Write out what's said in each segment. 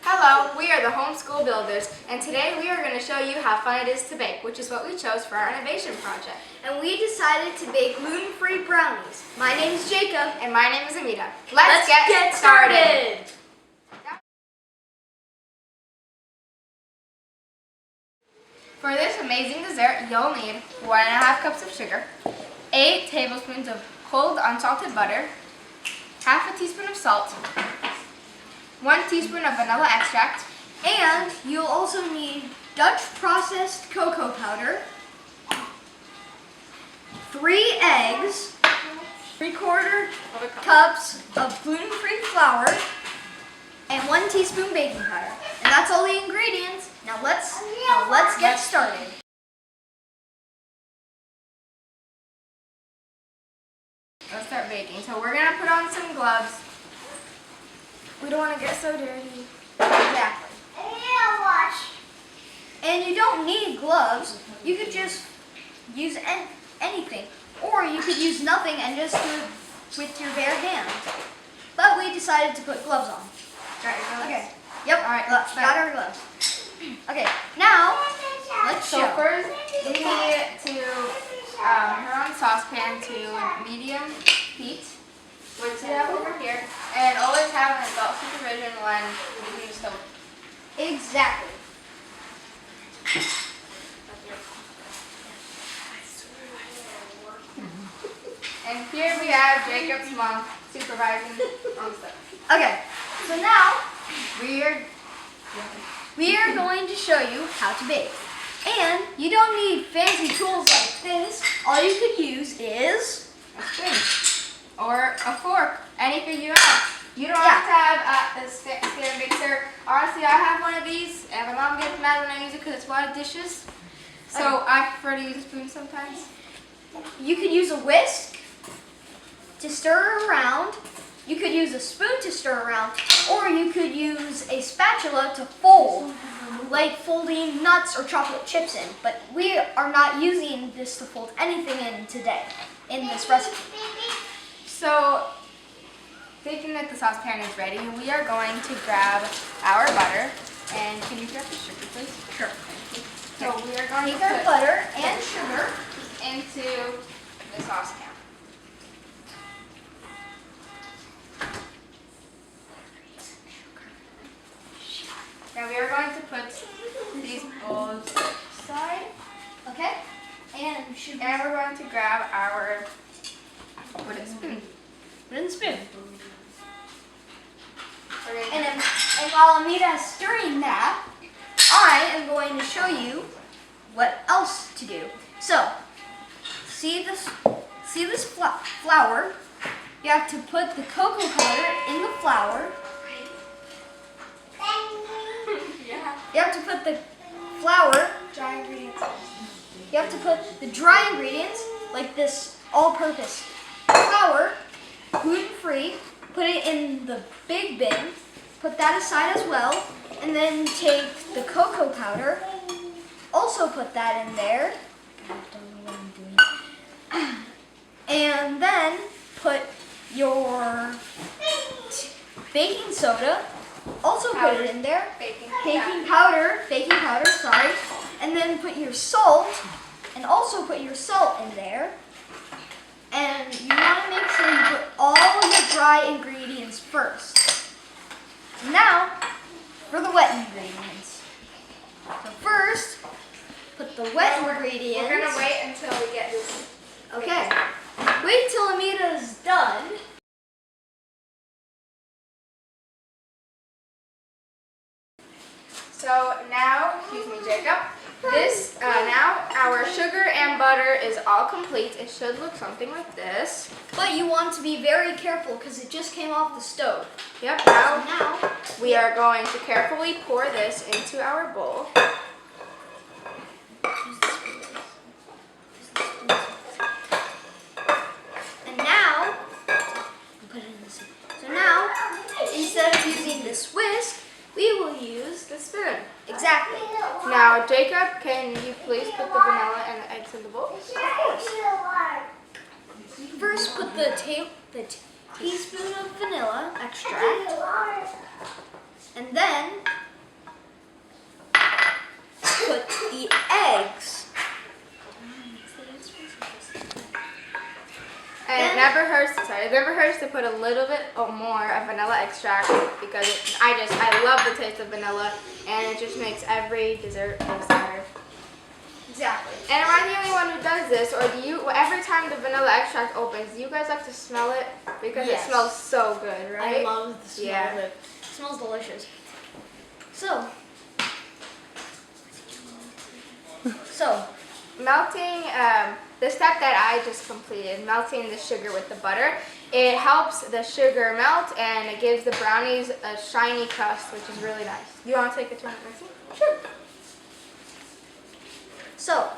Hello, we are the Homeschool Builders, and today we are going to show you how fun it is to bake, which is what we chose for our innovation project. And we decided to bake gluten-free brownies. My name is Jacob. And my name is Amita. Let's get started! For this amazing dessert, you'll need 1.5 cups of sugar, 8 tablespoons of cold unsalted butter, half a teaspoon of salt, 1 teaspoon of vanilla extract, And you'll also need Dutch processed cocoa powder, 3 eggs, 3/4 cups of gluten-free flour, and 1 teaspoon baking powder. And that's all the ingredients. Now let's get started. Let's start baking. So we're going to put on some gloves. We don't want to get so dirty. Exactly. And you don't need gloves. You could just use anything. Or you could use nothing and just do it with your bare hand. But we decided to put gloves on. Got your gloves? Okay. Yep. All right, Got our gloves. Okay. Now, let's So show. first, we need to put on a saucepan to medium heat, which we have over here, and always have an adult supervision when using the stove. Exactly. And here we have Jacob's mom supervising on stuff. Okay. So now we are going to show you how to bake. And you don't need fancy tools like this. All you could use is A spoon or a fork, anything you have. You don't have to have a stand mixer. Honestly, I have one of these, and my mom gets mad when I use it because it's a lot of dishes. So I prefer to use a spoon sometimes. You could use a whisk to stir around. You could use a spoon to stir around, or you could use a spatula to fold, like folding nuts or chocolate chips in. But we are not using this to fold anything in today, in this recipe. So, thinking that the saucepan is ready, we are going to grab our butter. And can you grab the sugar, please? Sure. So we are going Take to our put butter and sugar. into the saucepan. Now we are going to put these bowls aside, Okay? And and we're going to grab our wooden spoon. wooden spoon. We're going to And while Amita is stirring that, I am going to show you what else to do. So, see this flour? You have to put the cocoa powder in the flour. yeah. You have to put the flour. Dry ingredients. You have to put the dry ingredients, like this all-purpose flour, gluten-free. Put it in the big bin. Put that aside as well. And then take the cocoa powder. Also put that in there. God, I don't know what I'm doing. And then put your baking soda. Also put it in there. Baking powder, sorry. And then put your salt. And also put your salt in there. And you want to make sure you put all your dry ingredients first. Now, for the wet ingredients. So first, put the wet ingredients. We're going to wait until we get this. Okay. Wait till Amita is done. So now, excuse me, Jacob. Now our sugar and butter is all complete. It should look something like this. But you want to be very careful because it just came off the stove. Yep. So Now now, we are going to carefully pour this into our bowl. and now, put it in the soup. So now, instead of using this whisk, we will use The spoon. exactly. Now, Jacob, can you please put the vanilla and the eggs in the bowl? Of course. First, put the teaspoon of vanilla extract, and then it never hurts to put a little bit or more of vanilla extract because I love the taste of vanilla, and it just makes every dessert taste better. Exactly. And am I the only one who does this, or do you? Every time the vanilla extract opens, do you guys like to smell it because Yes. it smells so good, right? I love the smell Yeah. of it. It smells delicious. So Melting, the step that I just completed, melting the sugar with the butter, it helps the sugar melt and it gives the brownies a shiny crust, which is really nice. You want to take a turn, Mercy? Sure. So,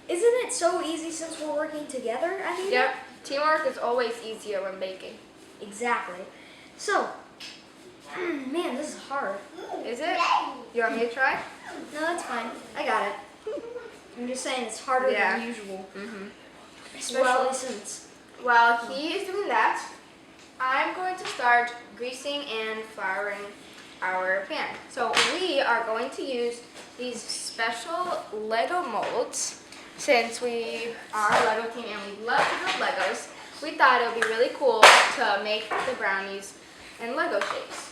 isn't it so easy since we're working together, Anita? Yep. Teamwork is always easier when baking. Exactly. So, man, this is hard. Is it? You want me to try? No, that's fine. I got it. I'm just saying it's harder Yeah. than usual. Especially Well- since... While he is doing that, I'm going to start greasing and flouring our pan. So we are going to use these special Lego molds. Since we are a Lego team and we love to build Legos, we thought it would be really cool to make the brownies in Lego shapes.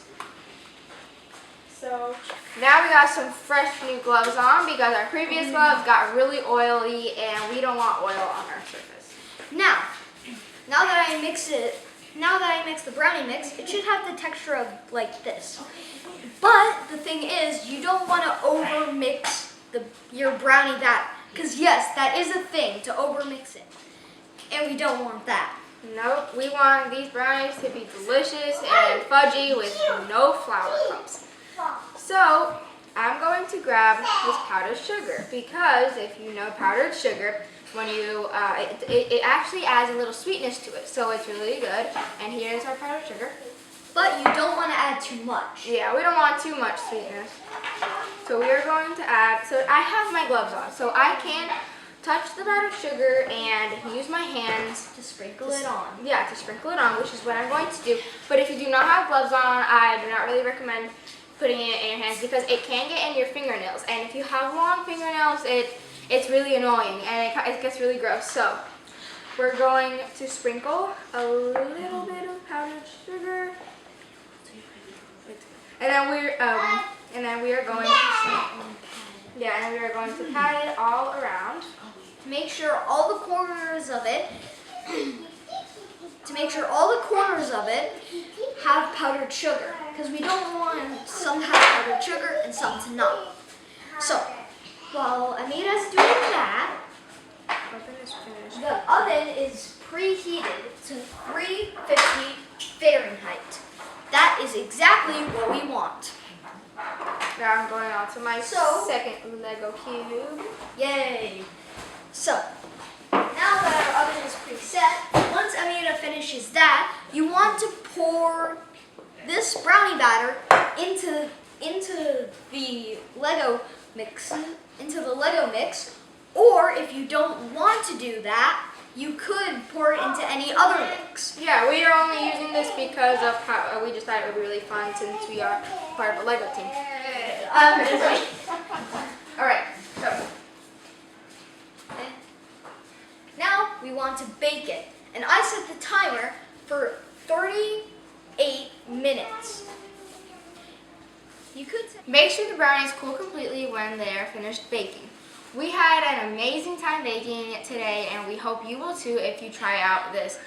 So now we got some fresh new gloves on because our previous gloves got really oily and we don't want oil on our surface. Now that I mix the brownie mix, it should have the texture of like this. But the thing is, you don't want to over mix your brownie batter. Because yes, that is a thing, to over mix it. And we don't want that. Nope, we want these brownies to be delicious and fudgy with no flour clumps. So I'm going to grab this powdered sugar because if you know powdered sugar, when you it actually adds a little sweetness to it, so it's really good. And here's our powdered sugar. But you don't want to add too much. Yeah, we don't want too much sweetness. So we are going to add. So I have my gloves on, so I can touch the powdered sugar and use my hands To sprinkle it on. Yeah, to sprinkle it on, which is what I'm going to do. But if you do not have gloves on, I do not really recommend putting it in your hands because it can get in your fingernails. And if you have long fingernails, it's really annoying and it gets really gross. So we're going to sprinkle a little bit of powdered sugar, and then we are going to pat it all around. Make sure all the corners of it have powdered sugar, because we don't want some to have powdered sugar and some to not. So while Anita's doing that, the oven is preheated to 350 Fahrenheit. That is exactly what we want. Now I'm going on to my second Lego cube. Yay! So, now that our oven is preset, once Anita finishes that, you want to pour this brownie batter into the Lego mix, or if you don't want to do that, you could pour it into any other mix. Yeah, we are only using this because of how we just thought it would be really fun since we are part of a Lego team. Alright, so now we want to bake it. And I set the timer for 38 minutes. You could say make sure the brownies cool completely when they are finished baking. We had an amazing time baking today, and we hope you will too if you try out these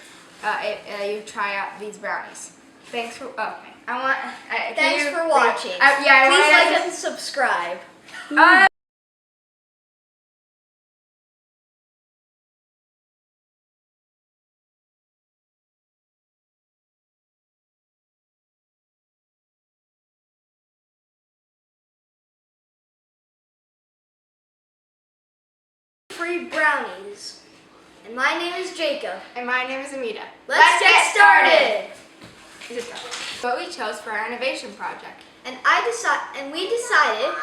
brownies. Thanks for thanks for watching. Please like and subscribe. Free brownies. And my name is Jacob. And my name is Amita. Let's get started. Is it done? What we chose for our innovation project. And we decided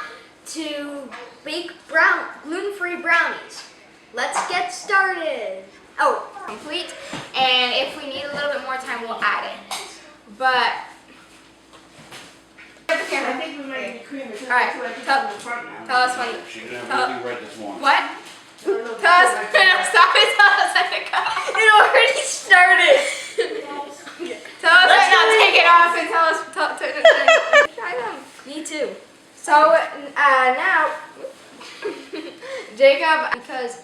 to bake gluten-free brownies. Let's get started. Oh, Complete, and if we need a little bit more time, we'll add it. But I think we might be cream. All right, tell us when. She could have really read this one. What? Tell us. Stop it. Tell us when to go. it already started. So now, Jacob, because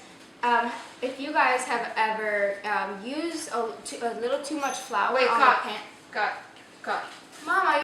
if you guys have ever used a little too much flour Wait, on cut. a pan. Cut. Mama,